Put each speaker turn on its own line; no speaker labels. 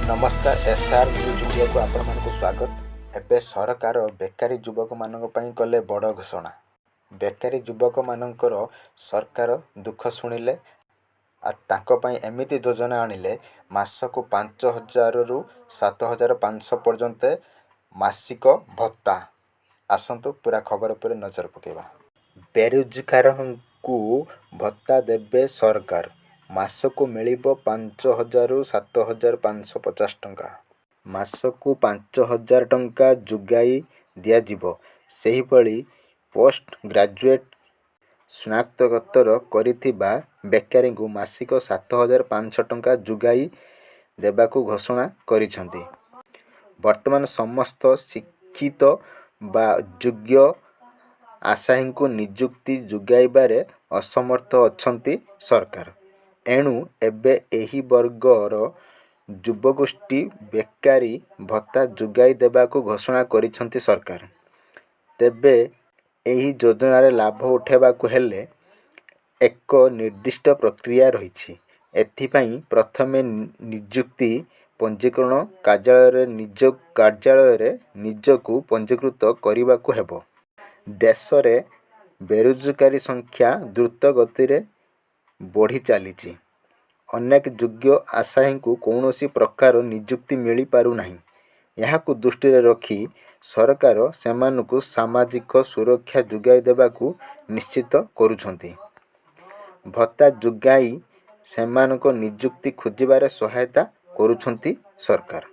नमस्कार SR news India को आपण मानक स्वागत। एबे सरकार बेकारी युवक मानक पई कले बड़ घोषणा। बेकारी युवक मानकर सरकार दुख शुणिले आ ताको पई एमिति योजना आनिले मासको 5,000 रु 7,500 पर्यंत मासिक भत्ता। आसंतु पूरा खबर पर नजर पकेबा। बेरोजगार को भत्ता देबे सरकार। मासको मिलिबो 5,000 रु 7,550 टंका। मासको 5,000 टंका जुगाई दिया जिवो। सेही भली पोस्ट ग्रेजुएट स्नातकोत्तर करिथिबा बेकारी को मासिक 7,500 टंका जुगाई देबाकू घोषणा करिसंती। वर्तमान समस्त शिक्षित बा योग्य आशायी को नियुक्ति जुगाइबारे असमर्थ अछंती सरकार। एणु एबे एही वर्गर युवगोष्ठी बेकारी भत्ता जुगाई देबाकू घोषणा करिसंती सरकार। तेबे एही योजनार लाभ उठाइबाकू हेले एक निर्दिष्ट प्रक्रिया रहिछि। एथिपाई प्रथमे नियुक्ति पंजीकरण कार्यालय निजकू पंजीकृत करबाकू हेबो। देश रे बेरोजगारी संख्या द्रुत गति रे बढ़ी चलीछि। अनेक योग्य आशायी को कौनसी प्रकार नियुक्ति मिल पारु नाही। यहाकू दृष्टि रे रखी सरकार सेमानकू सामाजिक सुरक्षा जुगाई देबाकू निश्चित करुछंती। भत्ता जुगाई सेमानक नियुक्ति खोजिबारे सहायता करुछंती सरकार।